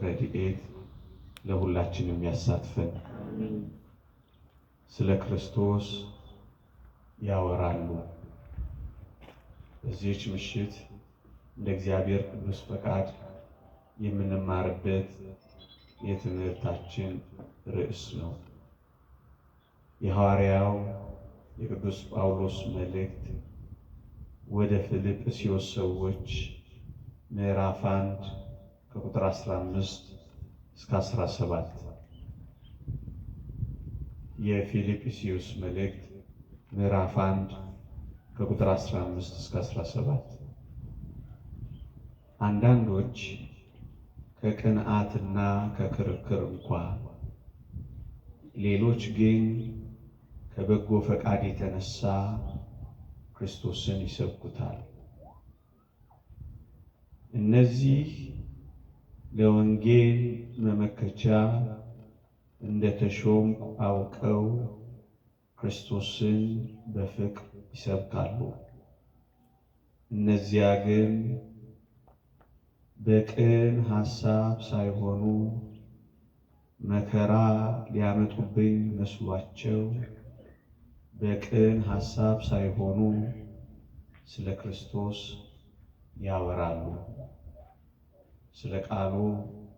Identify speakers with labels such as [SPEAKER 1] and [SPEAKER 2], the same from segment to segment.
[SPEAKER 1] ረድኤት ለሁላችንም ያሳትፈን። ስለ ክርስቶስ ያወራሉ። በዚህች ምሽት እንደ እግዚአብሔር ቅዱስ ፈቃድ የምንማርበት የትምህርታችን ርዕስ ነው። የሐዋርያው የቅዱስ ጳውሎስ መልእክት ወደ ፊልጵስዩስ ሰዎች ምዕራፍ 1 ከቁጥር 15 እስከ 17። የፊልጵስዩስ መልእክት ምዕራፍ 1 ከቁጥር 15 እስከ 17። አንዳንዶች ከቅንዓትና ከክርክር እንኳን፣ ሌሎች ግን ከበጎ ፈቃድ የተነሳ ክርስቶስን ይሰብኩታል። እነዚህ ለወንጌል መመከቻ እንደተሾምኩ አውቀው ክርስቶስን በፍቅር ይሰብካሉ። እነዚያ ግን በቅን ሐሳብ ሳይሆኑ መከራ ሊያመጡብኝ መስሏቸው በቅን ሐሳብ ሳይሆኑ ስለ ክርስቶስ ያወራሉ። ስለ ቃሉ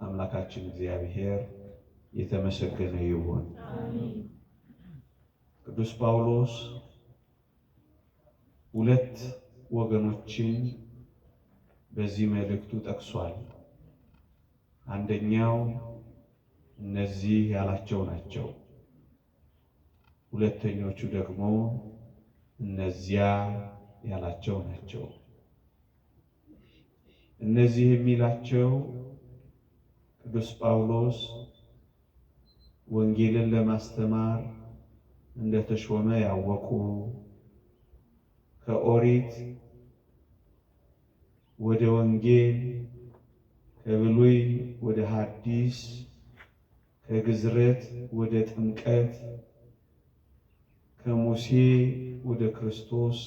[SPEAKER 1] አምላካችን እግዚአብሔር የተመሰገነ ይሁን። ቅዱስ ጳውሎስ ሁለት ወገኖችን በዚህ መልእክቱ ጠቅሷል። አንደኛው እነዚህ ያላቸው ናቸው። ሁለተኞቹ ደግሞ እነዚያ ያላቸው ናቸው። እነዚህ የሚላቸው ቅዱስ ጳውሎስ ወንጌልን ለማስተማር እንደተሾመ ያወቁ፣ ከኦሪት ወደ ወንጌል፣ ከብሉይ ወደ ሐዲስ፣ ከግዝረት ወደ ጥምቀት፣ ከሙሴ ወደ ክርስቶስ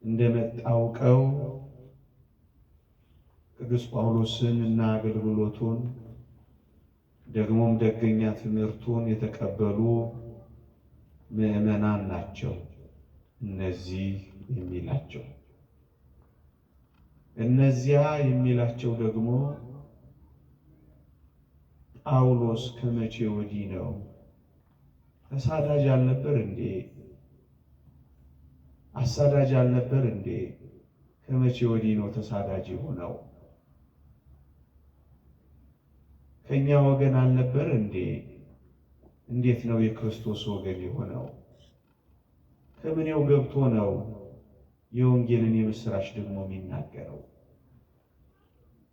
[SPEAKER 1] እንደመጣ አውቀው ቅዱስ ጳውሎስን እና አገልግሎቱን ደግሞም ደገኛ ትምህርቱን የተቀበሉ ምዕመናን ናቸው። እነዚህ የሚላቸው እነዚያ የሚላቸው ደግሞ ጳውሎስ ከመቼ ወዲህ ነው ተሳዳጅ አልነበር እንዴ? አሳዳጅ አልነበር እንዴ? ከመቼ ወዲህ ነው ተሳዳጅ የሆነው? ከኛ ወገን አልነበር እንዴ? እንዴት ነው የክርስቶስ ወገን የሆነው? ከምኔው ገብቶ ነው የወንጌልን የምስራች ደግሞ የሚናገረው?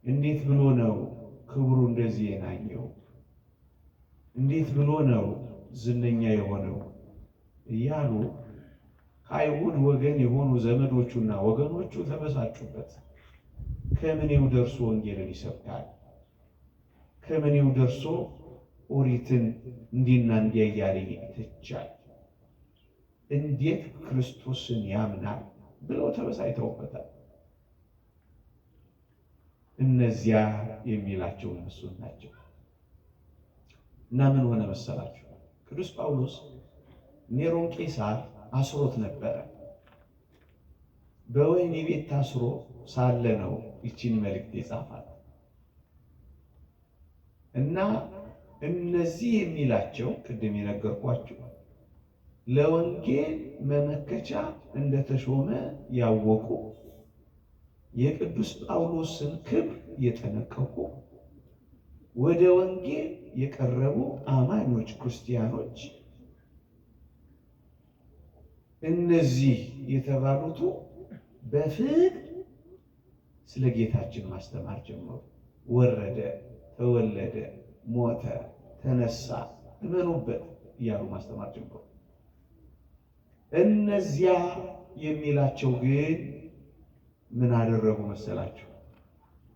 [SPEAKER 1] እንዴት ብሎ ነው ክብሩ እንደዚህ የናኘው? እንዴት ብሎ ነው ዝነኛ የሆነው? እያሉ ከአይሁድ ወገን የሆኑ ዘመዶቹና ወገኖቹ ተበሳጩበት። ከምኔው ደርሶ ወንጌልን ይሰብካል? ከምኔው ደርሶ ኦሪትን እንዲና እንዲያ እያለ ይተቻል? እንዴት ክርስቶስን ያምናል ብለው ተበሳጭተውበታል። እነዚያ የሚላቸው እነሱን ናቸው። እና ምን ሆነ መሰላችሁ? ቅዱስ ጳውሎስ ኔሮን ቄሳር አስሮት ነበረ። በወህኒ ቤት ታስሮ ሳለ ነው ይቺን መልእክት የጻፋት። እና እነዚህ የሚላቸው ቅድም የነገርኳችሁ ለወንጌል መመከቻ እንደተሾመ ያወቁ፣ የቅዱስ ጳውሎስን ክብር የጠነቀቁ፣ ወደ ወንጌል የቀረቡ አማኞች ክርስቲያኖች፣ እነዚህ የተባሉቱ በፍቅር ስለ ጌታችን ማስተማር ጀመሩ። ወረደ፣ ተወለደ፣ ሞተ፣ ተነሳ፣ እመኑበት እያሉ ማስተማር ጀመሩ። እነዚያ የሚላቸው ግን ምን አደረጉ መሰላችሁ?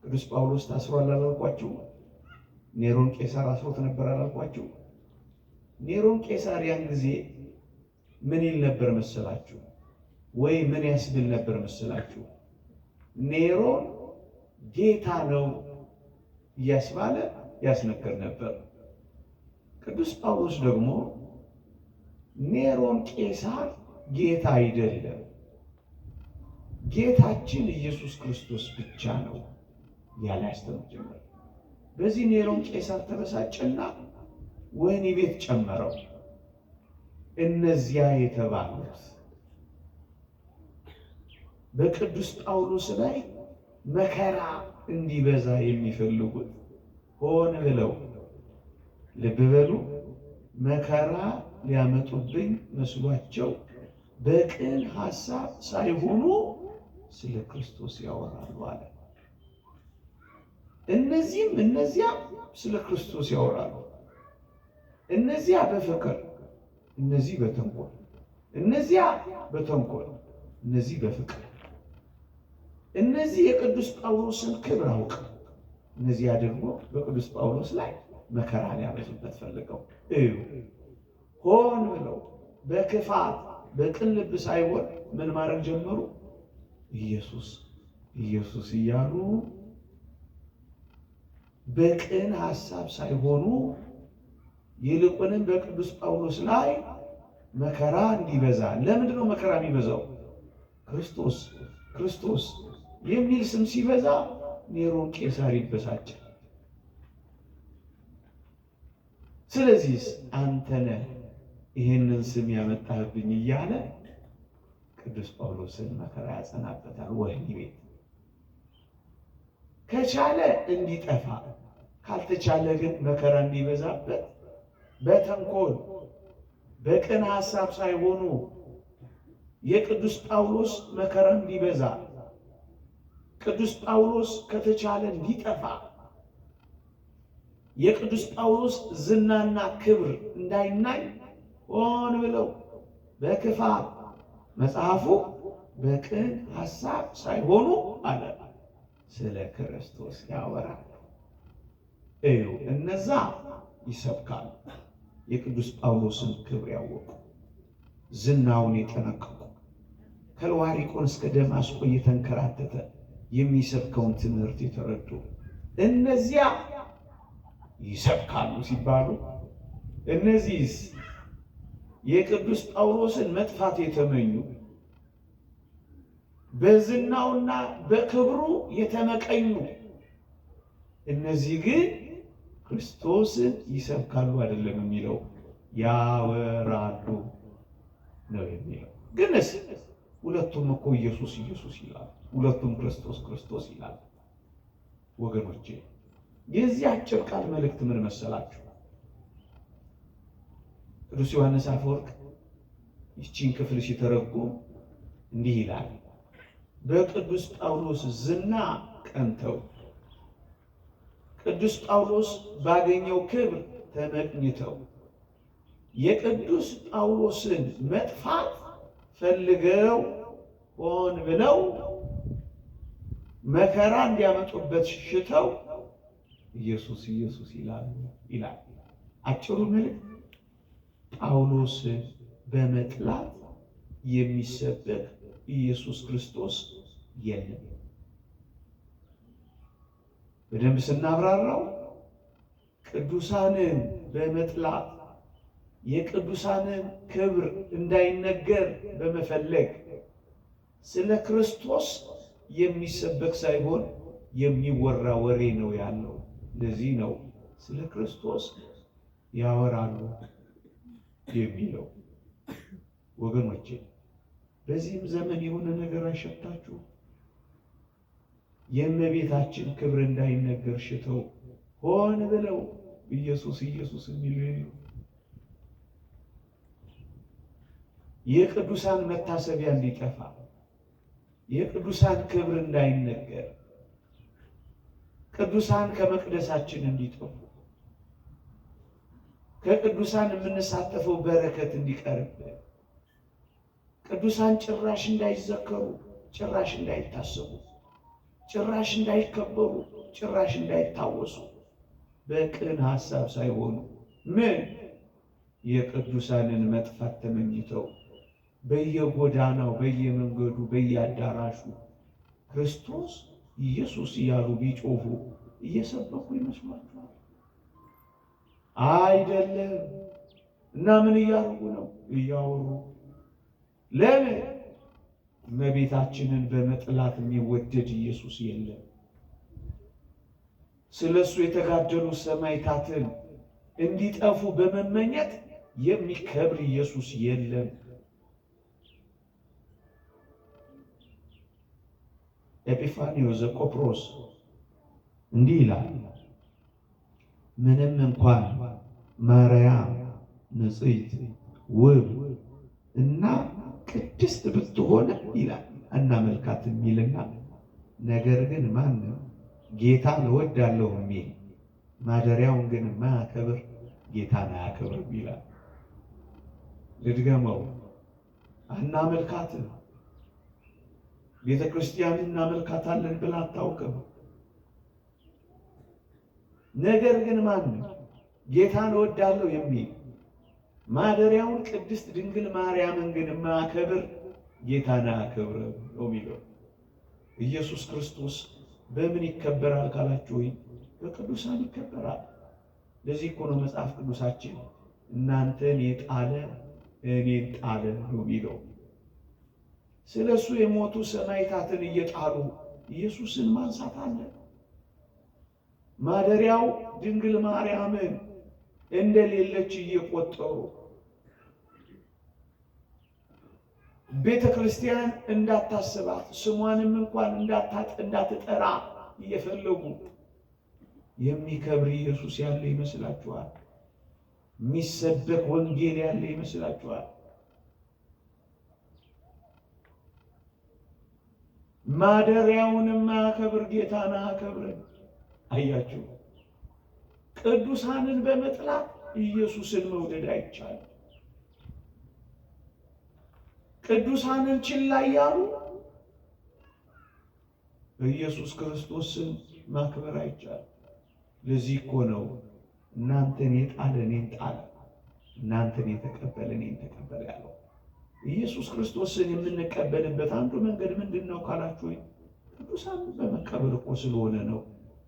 [SPEAKER 1] ቅዱስ ጳውሎስ ታስሯል አላልኳችሁ? ኔሮን ቄሳር አስሮት ነበር አላልኳችሁ? ኔሮን ቄሳር ያን ጊዜ ምን ይል ነበር መሰላችሁ? ወይ ምን ያስብል ነበር መሰላችሁ? ኔሮን ጌታ ነው፣ እያስባለ ያስነገር ነበር። ቅዱስ ጳውሎስ ደግሞ ኔሮን ቄሳር ጌታ አይደለም፣ ጌታችን ኢየሱስ ክርስቶስ ብቻ ነው ያለ ያስተምር ጀመር። በዚህ ኔሮን ቄሳር ተበሳጨና ወህኒ ቤት ጨመረው። እነዚያ የተባሉት በቅዱስ ጳውሎስ ላይ መከራ እንዲበዛ የሚፈልጉት ሆን ብለው ልብ በሉ መከራ ሊያመጡብኝ መስሏቸው በቅን ሐሳብ ሳይሆኑ ስለ ክርስቶስ ያወራሉ አለ። እነዚህም እነዚያ ስለ ክርስቶስ ያወራሉ። እነዚያ በፍቅር፣ እነዚህ በተንኮል፣ እነዚያ በተንኮል፣ እነዚህ በፍቅር። እነዚህ የቅዱስ ጳውሎስን ክብር አውቀው፣ እነዚያ ደግሞ በቅዱስ ጳውሎስ ላይ መከራ ሊያበዙበት ፈልገው እዩ። ሆን ብለው በክፋት በቅን ልብ ሳይሆን ምን ማድረግ ጀመሩ? ኢየሱስ ኢየሱስ እያሉ በቅን ሐሳብ ሳይሆኑ ይልቁንም በቅዱስ ጳውሎስ ላይ መከራ እንዲበዛ። ለምንድን ነው መከራ የሚበዛው? ክርስቶስ ክርስቶስ የሚል ስም ሲበዛ ኔሮን ቄሳር ይበሳጫል። ስለዚህ አንተ ነህ ይህንን ስም ያመጣህብኝ እያለ ቅዱስ ጳውሎስን መከራ ያጸናበታል። ወህኒ ቤት ከቻለ እንዲጠፋ፣ ካልተቻለ ግን መከራ እንዲበዛበት በተንኮል በቅን ሐሳብ ሳይሆኑ የቅዱስ ጳውሎስ መከራ እንዲበዛ፣ ቅዱስ ጳውሎስ ከተቻለ እንዲጠፋ፣ የቅዱስ ጳውሎስ ዝናና ክብር እንዳይናይ ሆን ብለው በክፋት መጽሐፉ በቅን ሐሳብ ሳይሆኑ አለ ስለ ክርስቶስ ያወራሉ። እዩ፣ እነዛ ይሰብካሉ፣ የቅዱስ ጳውሎስን ክብር ያወቁ፣ ዝናውን የጠነቀቁ፣ ከልዋሪቆን እስከ ደማስቆ እየተንከራተተ የሚሰብከውን ትምህርት የተረዱ እነዚያ ይሰብካሉ ሲባሉ፣ እነዚህስ የቅዱስ ጳውሎስን መጥፋት የተመኙ በዝናውና በክብሩ የተመቀኙ፣ እነዚህ ግን ክርስቶስን ይሰብካሉ አይደለም የሚለው ያወራሉ ነው የሚለው። ግንስ ሁለቱም እኮ ኢየሱስ ኢየሱስ ይላል፣ ሁለቱም ክርስቶስ ክርስቶስ ይላል። ወገኖቼ የዚህ አጭር ቃል መልእክት ምን መሰላችሁ? ቅዱስ ዮሐንስ አፈወርቅ ይህችን ክፍል ሲተረጉም እንዲህ ይላል። በቅዱስ ጳውሎስ ዝና ቀንተው ቅዱስ ጳውሎስ ባገኘው ክብር ተመቅኝተው የቅዱስ ጳውሎስን መጥፋት ፈልገው ሆን ብለው መከራ እንዲያመጡበት ሽተው ኢየሱስ ኢየሱስ ይላል። አጭሩ መልእክት ጳውሎስን በመጥላት የሚሰበክ ኢየሱስ ክርስቶስ የለም። በደንብ ስናብራራው ቅዱሳንን በመጥላት የቅዱሳንን ክብር እንዳይነገር በመፈለግ ስለ ክርስቶስ የሚሰበክ ሳይሆን የሚወራ ወሬ ነው ያለው። ለዚህ ነው ስለ ክርስቶስ ያወራሉ የሚለው። ወገኖቼ በዚህም ዘመን የሆነ ነገር አይሸታችሁ? የእመቤታችን ክብር እንዳይነገር ሽተው ሆን ብለው ኢየሱስ ኢየሱስ የሚሉ የቅዱሳን መታሰቢያ እንዲጠፋ፣ የቅዱሳን ክብር እንዳይነገር፣ ቅዱሳን ከመቅደሳችን እንዲጠፉ፣ ከቅዱሳን የምንሳተፈው በረከት እንዲቀርብ፣ ቅዱሳን ጭራሽ እንዳይዘከሩ፣ ጭራሽ እንዳይታሰቡ፣ ጭራሽ እንዳይከበሩ፣ ጭራሽ እንዳይታወሱ በቅን ሐሳብ ሳይሆኑ ምን የቅዱሳንን መጥፋት ተመኝተው በየጎዳናው በየመንገዱ በየአዳራሹ ክርስቶስ ኢየሱስ እያሉ ቢጮሁ እየሰበኩ ይመስሏችኋል? አይደለም። እና ምን እያደረጉ ነው? እያወሩ። ለምን? እመቤታችንን በመጥላት የሚወደድ ኢየሱስ የለም። ስለሱ የተጋደሉ ሰማዕታትን እንዲጠፉ በመመኘት የሚከብር ኢየሱስ የለም። ኤጲፋንዮስ ዘቆጵሮስ እንዲህ ይላል፣ ምንም እንኳን ማርያም ንጽሕት ውብ እና ቅድስት ብትሆን ይላል እናመልካትም ይልና፣ ነገር ግን ማንም ጌታን እወዳለሁ የሚል ማደሪያውን ግን የማያከብር ጌታን አያከብርም ይላል። ልድገመው፣ አናመልካትም፣ ቤተ ክርስቲያን እናመልካታለን ብላ አታውቅም። ነገር ግን ማንም ጌታን እወዳለሁ የሚል ማደሪያውን ቅድስት ድንግል ማርያምን ግን የማያከብር ጌታን አያከብርም ነው የሚለው። ኢየሱስ ክርስቶስ በምን ይከበራል ካላችሁ፣ ወይ በቅዱሳን ይከበራል። ለዚህ እኮ ነው መጽሐፍ ቅዱሳችን እናንተን የጣለ እኔን ጣለ ነው የሚለው። ስለሱ የሞቱ ሰማዕታትን እየጣሉ ኢየሱስን ማንሳት አለ። ማደሪያው ድንግል ማርያምን እንደሌለች እየቆጠሩ ቤተ ክርስቲያን እንዳታስባት ስሟንም እንኳን እንዳትጠራ እየፈለጉ የሚከብር ኢየሱስ ያለ ይመስላችኋል? የሚሰበክ ወንጌል ያለ ይመስላችኋል? ማደሪያውንም አያከብር ጌታን አያከብርም። አያችሁ፣ ቅዱሳንን በመጥላት ኢየሱስን መውደድ አይቻልም። ቅዱሳንን ችላ እያሉ ኢየሱስ ክርስቶስን ማክበር አይቻልም። ለዚህ እኮ ነው እናንተን የጣለ እኔን ጣለ፣ እናንተን የተቀበለ እኔን ተቀበለ ያለው። ኢየሱስ ክርስቶስን የምንቀበልበት አንዱ መንገድ ምንድን ነው ካላችሁ፣ ቅዱሳንን በመቀበል እኮ ስለሆነ ነው።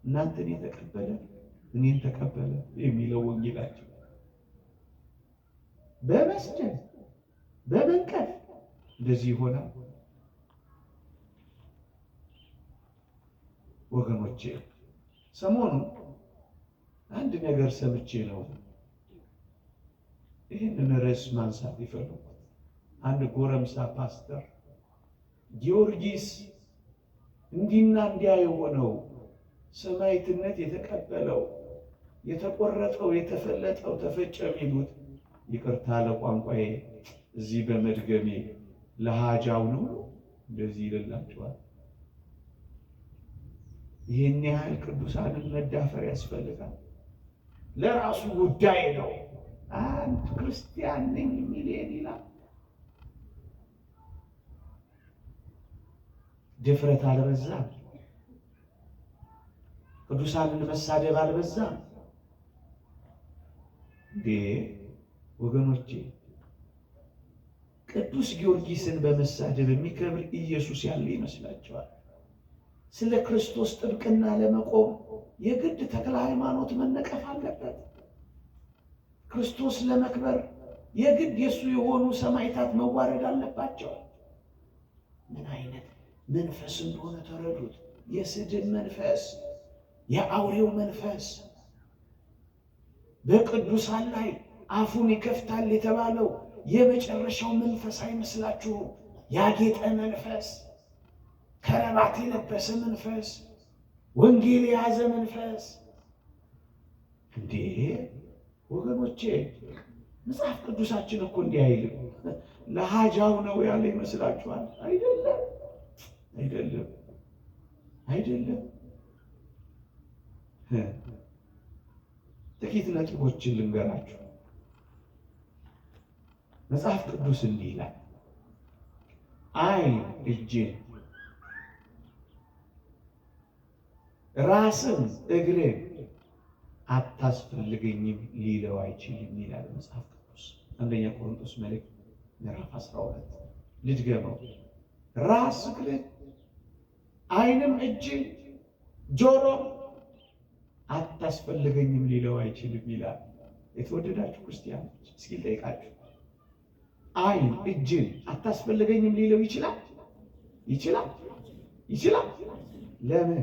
[SPEAKER 1] እናንተን የተቀበለ እኔን ተቀበለ የሚለው ወንጌላችን። በመስደብ በመንቀፍ እንደዚህ ይሆናል? ወገኖቼ ሰሞኑን አንድ ነገር ሰምቼ ነው ይህንን ርዕስ ማንሳት ይፈልጉት። አንድ ጎረምሳ ፓስተር ጊዮርጊስ እንዲና እንዲያ የሆነው ሰማዕትነት የተቀበለው የተቆረጠው የተፈለጠው ተፈጨ የሚሉት ይቅርታ ለቋንቋዬ እዚህ በመድገሜ ለሃጃው ነው እንደዚህ ይልላቸዋል። ይህን ያህል ቅዱሳንን መዳፈር ያስፈልጋል? ለራሱ ጉዳይ ነው። አንድ ክርስቲያን ነኝ የሚል ይላል። ድፍረት አልበዛም? ቅዱሳንን መሳደብ አልበዛም እንዴ? ወገኖቼ ቅዱስ ጊዮርጊስን በመሳደብ የሚከብር ኢየሱስ ያለ ይመስላችኋል? ስለ ክርስቶስ ጥብቅና ለመቆም የግድ ተክለ ሃይማኖት መነቀፍ አለበት? ክርስቶስ ለመክበር የግድ የሱ የሆኑ ሰማዕታት መዋረድ አለባቸው? ምን አይነት መንፈስ እንደሆነ ተረዱት። የስድብ መንፈስ፣ የአውሬው መንፈስ በቅዱሳን ላይ አፉን ይከፍታል የተባለው የመጨረሻው መንፈስ አይመስላችሁም? ያጌጠ መንፈስ፣ ከረባት የለበሰ መንፈስ፣ ወንጌል የያዘ መንፈስ። እንዴ ወገኖቼ መጽሐፍ ቅዱሳችን እኮ እንዲህ አይልም። ለሃጃው ነው ያለ ይመስላችኋል? አይደለም፣ አይደለም፣ አይደለም። ጥቂት ነጥቦችን ልንገራችሁ። መጽሐፍ ቅዱስ እንዲህ ይላል፣ ዓይን እጅን ራስን እግርን አታስፈልገኝም ሊለው አይችልም ይላል መጽሐፍ ቅዱስ። አንደኛ ቆሮንቶስ መልእክት ምዕራፍ 12 ልድገመው። ራስ እግርን፣ ዓይንም እጅን፣ ጆሮም አታስፈልገኝም ሊለው አይችልም ይላል። የተወደዳችሁ ክርስቲያኖች እስኪ ልጠይቃችሁ፣ ዓይን እጅን አታስፈልገኝም ሊለው ይችላል? ይችላል? ይችላል? ለምን?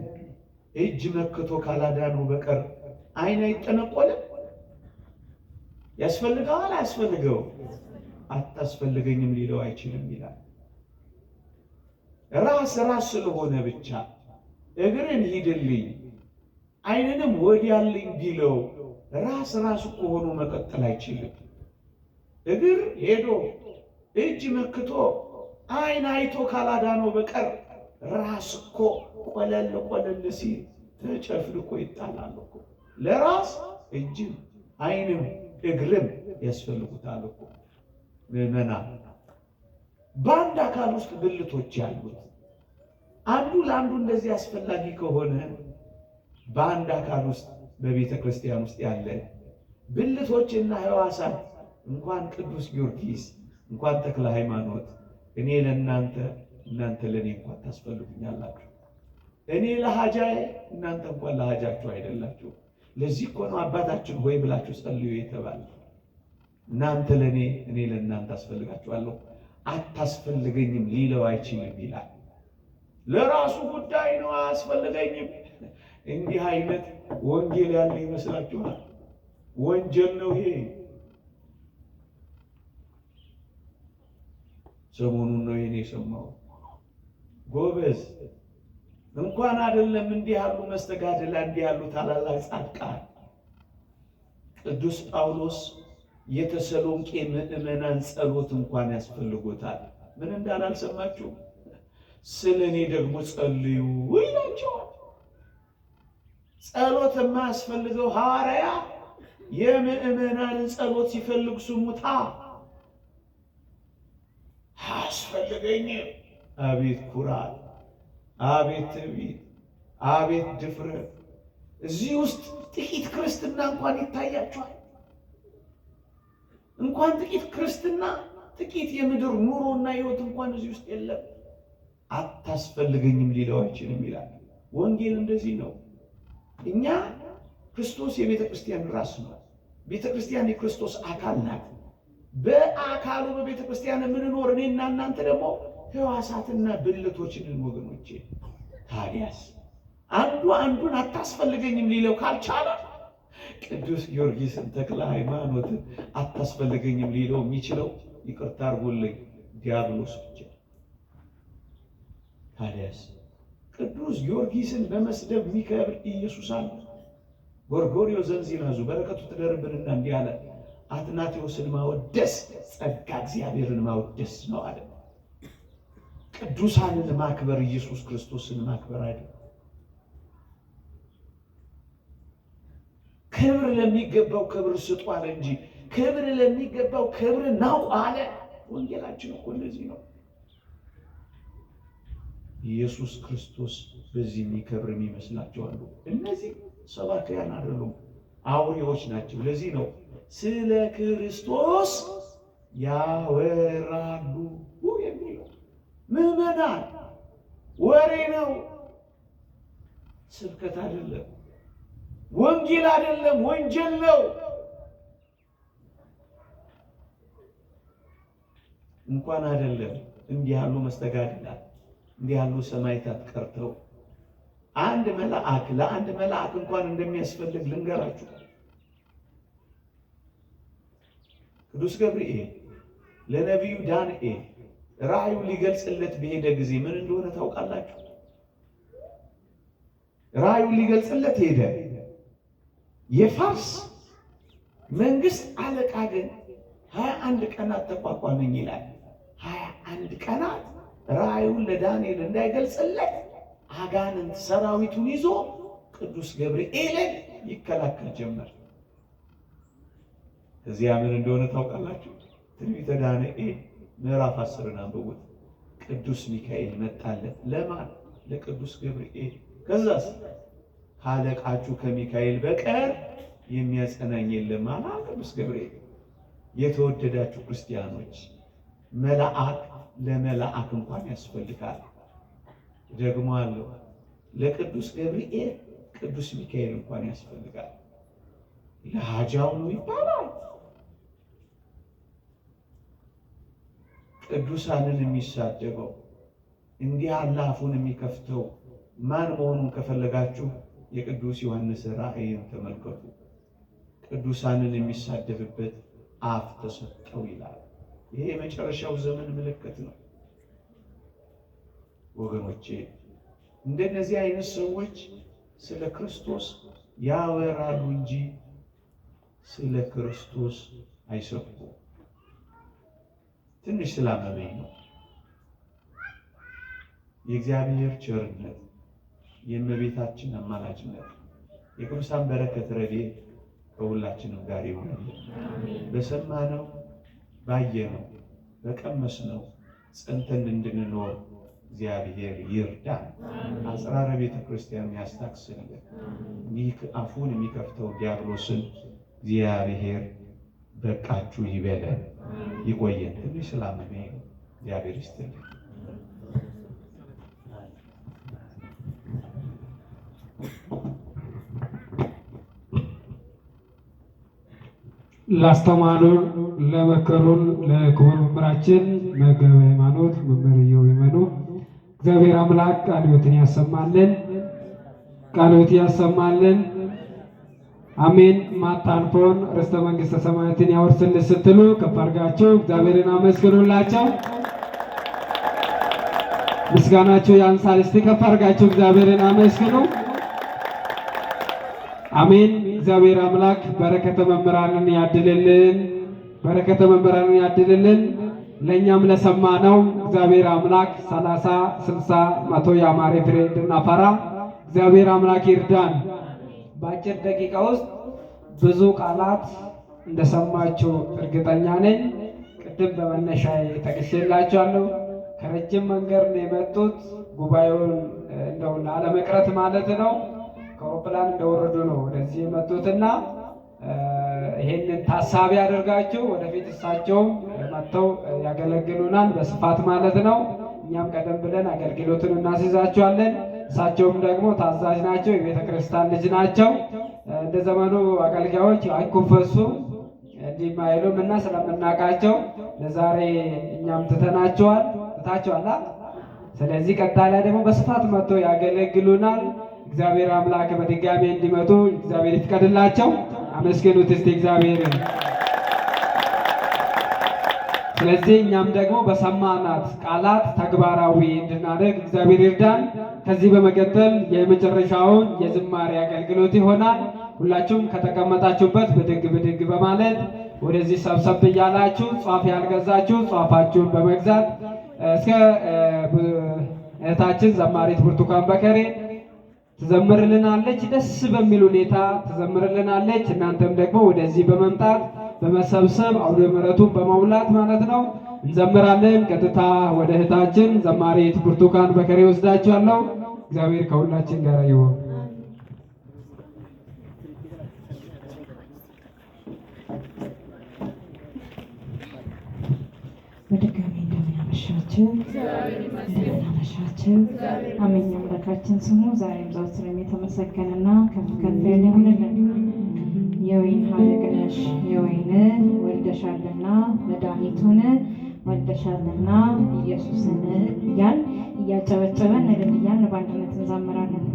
[SPEAKER 1] እጅ መክቶ ካላዳነው በቀር ዓይን አይጠነቆልም? ያስፈልገዋል? አያስፈልገውም? አታስፈልገኝም ሊለው አይችልም ይላል። ራስ ስለሆነ ብቻ እግርን ሂድልኝ ዓይንንም ወዲያልኝ ቢለው ራስ እኮ ሆኖ መቀጠል አይችልም። እግር ሄዶ እጅ መክቶ ዓይን አይቶ ካላዳነው በቀር ራስ እኮ ቆለል ሲል ተጨፍልቆ ይጣላል እኮ። ለራስ እጅም ዓይንም እግርም ያስፈልጉታል እኮ። ምዕመናን፣ በአንድ አካል ውስጥ ብልቶች ያሉት አንዱ ለአንዱ እንደዚህ አስፈላጊ ከሆነ በአንድ አካል ውስጥ በቤተ ክርስቲያን ውስጥ ያለ ብልቶችና ሕዋሳት እንኳን ቅዱስ ጊዮርጊስ እንኳን ተክለ ሃይማኖት እኔ ለእናንተ እናንተ ለእኔ እንኳን ታስፈልጉኛላችሁ። እኔ ለሃጃዬ እናንተ እንኳን ለሃጃችሁ አይደላችሁ። ለዚህ እኮ ነው አባታችን ሆይ ብላችሁ ጸልዩ የተባለ። እናንተ ለእኔ እኔ ለእናንተ አስፈልጋችኋለሁ። አታስፈልገኝም ሊለው አይችልም ይላል። ለራሱ ጉዳይ ነው አያስፈልገኝም። እንዲህ አይነት ወንጌል ያለ ይመስላችኋል? ወንጀል ነው ይሄ። ሰሞኑን ነው ይሄን የሰማው። ጎበዝ እንኳን አይደለም እንዲህ ያሉ መስተጋድላ እንዲህ ያሉ ታላላቅ ጻድቃን ቅዱስ ጳውሎስ የተሰሎንቄ ምዕመናን ጸሎት እንኳን ያስፈልጎታል። ምን እንዳላልሰማችሁ? ስለኔ ደግሞ ጸልዩ ይላቸዋል። ጸሎት የማያስፈልገው ሐዋርያ የምዕመናንን ጸሎት ሲፈልግ ስሙታ አያስፈልገኝም። አቤት ኩራት፣ አቤት ትዕቢት፣ አቤት ድፍረት! እዚህ ውስጥ ጥቂት ክርስትና እንኳን ይታያቸዋል። እንኳን ጥቂት ክርስትና፣ ጥቂት የምድር ኑሮና ሕይወት እንኳን እዚህ ውስጥ የለም። አታስፈልገኝም ሊለው አይችልም ይላል። ወንጌል እንደዚህ ነው። እኛ ክርስቶስ የቤተ ክርስቲያን ራስ ነው። ቤተ ክርስቲያን የክርስቶስ አካል ናት። በአካሉ በቤተ ክርስቲያን የምንኖር እኔና እናንተ ደግሞ ሕዋሳትና ብልቶችንን ወገኖቼ። ታዲያስ አንዱ አንዱን አታስፈልገኝም ሊለው ካልቻለ ቅዱስ ጊዮርጊስን ተክለ ሃይማኖትን አታስፈልገኝም ሊለው የሚችለው ይቅርታ አድርጎልኝ ዲያብሎስ ብቻ። ታዲያስ ቅዱስ ጊዮርጊስን በመስደብ የሚከብር ኢየሱስ አለ? ጎርጎርዮስ ዘንዚናዙ በረከቱ ትደርብንና እንዲህ አለ፣ አትናቴዎስን ማወደስ ጸጋ እግዚአብሔርን ማወደስ ነው አለ። ቅዱሳንን ማክበር ኢየሱስ ክርስቶስን ማክበር አይደል? ክብር ለሚገባው ክብር ስጡ አለ እንጂ ክብር ለሚገባው ክብር ናቁ አለ። ወንጌላችን እኮ እንደዚህ ነው። ኢየሱስ ክርስቶስ በዚህ የሚከብር የሚመስላቸው አሉ። እነዚህ ሰባክያን አይደሉም፣ አውሬዎች ናቸው። ለዚህ ነው ስለ ክርስቶስ ያወራሉ የሚለው። ምዕመናን፣ ወሬ ነው፣ ስብከት አይደለም፣ ወንጌል አይደለም፣ ወንጀል ነው። እንኳን አይደለም እንዲህ ያሉ መስተጋድላት እንዲህ ያሉ ሰማዕታት ቀርተው አንድ መልአክ ለአንድ መልአክ እንኳን እንደሚያስፈልግ ልንገራችሁ። ቅዱስ ገብርኤል ለነቢዩ ዳንኤል ራእዩን ሊገልጽለት በሄደ ጊዜ ምን እንደሆነ ታውቃላችሁ? ራእዩን ሊገልጽለት ሄደ። የፋርስ መንግስት አለቃ ግን 21 ቀናት ተቋቋመኝ ይላል። 21 ቀናት ራእዩን ለዳንኤል እንዳይገልጽለት አጋንንት ሰራዊቱን ይዞ ቅዱስ ገብርኤልን ይከላከል ጀመር። እዚያ ምን እንደሆነ ታውቃላችሁ? ትንቢተ ዳንኤል ምዕራፍ 10 አንብቡት። ቅዱስ ሚካኤል መጣለት። ለማን? ለቅዱስ ገብርኤል። ከዛስ ካለቃችሁ ከሚካኤል በቀር የሚያጸናኝ የለም አለ ቅዱስ ገብርኤል። የተወደዳችሁ ክርስቲያኖች፣ መልአክ ለመልአክ እንኳን ያስፈልጋል። ደግሞ አለው ለቅዱስ ገብርኤል ቅዱስ ሚካኤል እንኳን ያስፈልጋል። ለሃጃው ነው ይባላል። ቅዱሳንን የሚሳደበው እንዲህ ያለ አፉን የሚከፍተው ማን መሆኑን ከፈለጋችሁ የቅዱስ ዮሐንስ ራእይን ተመልከቱ። ቅዱሳንን የሚሳደብበት አፍ ተሰጠው ይላል። ይሄ የመጨረሻው ዘመን ምልክት ነው ወገኖቼ። እንደነዚህ አይነት ሰዎች ስለ ክርስቶስ ያወራሉ እንጂ ስለ ክርስቶስ አይሰብኩም። ትንሽ ስላመመኝ ነው። የእግዚአብሔር ቸርነት፣ የእመቤታችን አማላጅነት፣ የቅዱሳን በረከት ረድኤት ከሁላችንም ጋር ይሁን። በሰማነው ባየነው በቀመስነው ጸንተን እንድንኖር እግዚአብሔር ይርዳን። አጽራረ ቤተ ክርስቲያን ያስታክስልን። ይህ አፉን የሚከፍተው ዲያብሎስን እግዚአብሔር በቃችሁ ይበለን፣ ይቆየን። ትንሽ ስላመመኝ እግዚአብሔር ይስጥልን።
[SPEAKER 2] ላስተማሩን ለመከሩን ለክቡር መምህራችን መጋቤ ሃይማኖት መምህር ኢዮብ ይመኑ እግዚአብሔር አምላክ ቃለ ሕይወትን ያሰማልን፣ ቃለ ሕይወት ያሰማልን። አሜን። ማታልፎን ርስተ መንግሥተ ሰማያትን ያወርስልን ስትሉ ከፍ አድርጋችሁ እግዚአብሔርን አመስግኑላቸው። ምስጋናችሁ ያንሳል። እስቲ ከፍ አድርጋችሁ እግዚአብሔርን አመስግኑ። አሜን። እግዚአብሔር አምላክ በረከተ መምህራንን ያድልልን፣ በረከተ መምህራንን ያድልልን። ለእኛም ለሰማነው እግዚአብሔር አምላክ 30፣ 60፣ 100 ያማረ ፍሬ እንድናፈራ እግዚአብሔር አምላክ ይርዳን። በአጭር ደቂቃ ውስጥ ብዙ ቃላት እንደሰማችሁ እርግጠኛ ነኝ። ቅድም በመነሻ ጠቅሼላችኋለሁ። ከረጅም መንገድ ነው የመጡት። ጉባኤውን እንደው ላለመቅረት ማለት ነው ከአውሮፕላን እንደወረዱ ነው ወደዚህ የመጡትና ይሄንን ታሳቢ አድርጋችሁ ወደፊት እሳቸውም መጥተው ያገለግሉናል በስፋት ማለት ነው። እኛም ቀደም ብለን አገልግሎቱን እናስይዛቸዋለን። እሳቸውም ደግሞ ታዛዥ ናቸው፣ የቤተ ክርስቲያን ልጅ ናቸው። እንደ ዘመኑ አገልጋዮች አይኮፈሱ እንዲህ አይሉም እና ስለምናውቃቸው ለዛሬ እኛም ትታቸዋል። ስለዚህ ቀጣይ ላይ ደግሞ በስፋት መጥተው ያገለግሉናል። እግዚአብሔር አምላክ በድጋሚ እንዲመጡ እግዚአብሔር ይፍቀድላቸው። አመስግኑት እስቲ እግዚአብሔርን። ስለዚህ እኛም ደግሞ በሰማናት ቃላት ተግባራዊ እንድናደርግ እግዚአብሔር ይርዳን። ከዚህ በመቀጠል የመጨረሻውን የዝማሬ አገልግሎት ይሆናል። ሁላችሁም ከተቀመጣችሁበት ብድግ ብድግ በማለት ወደዚህ ሰብሰብ እያላችሁ ጧፍ ያልገዛችሁ ጧፋችሁን በመግዛት እስከ እህታችን ዘማሪት ብርቱካን በከሬ ትዘምርልናለች። ደስ በሚል ሁኔታ ትዘምርልናለች። እናንተም ደግሞ ወደዚህ በመምጣት በመሰብሰብ አውደ ምሕረቱን በመውላት ማለት ነው እንዘምራለን። ቀጥታ ወደ እህታችን ዘማሪት ብርቱካን በከሬ ወስዳችኋለሁ። እግዚአብሔር ከሁላችን ጋር ይሁን።
[SPEAKER 3] በድጋሚ እንደምን አመሻችሁ፣ እንደምን አመሻችሁ። አሜን። አምላካችን ስሙ ዛሬም ዘወትርም የተመሰገነና ከፍ ከፍ ያለ ይሁንልን። የወይን ሐረግ ነሽ የወይን ወልደሻልና መድኃኒቱን ወልደሻልና ኢየሱስን እያል እያጨበጨበን እልል እያልን በአንድነት እንዘምራለን።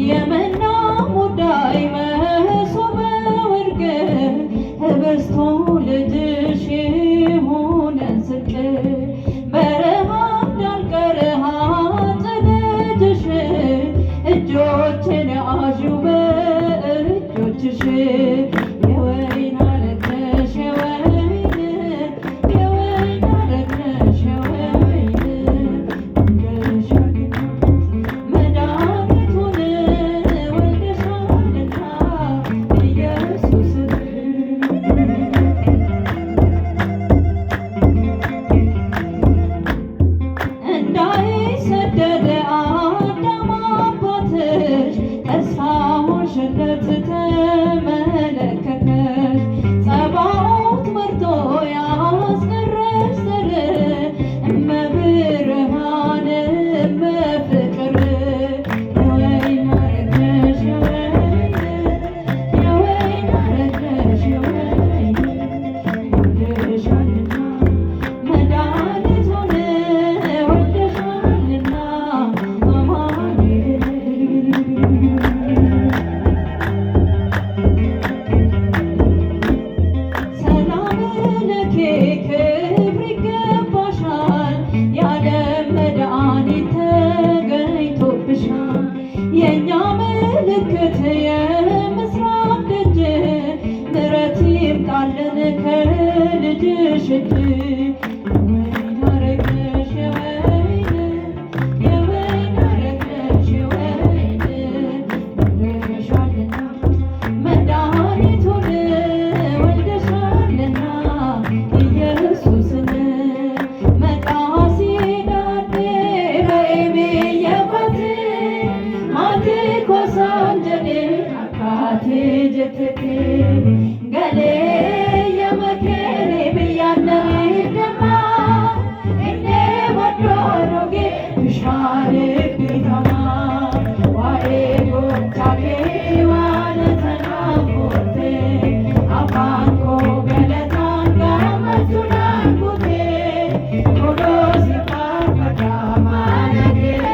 [SPEAKER 3] የመና ሙዳይ መስ ይምጣልን ከልጅሽ እጅ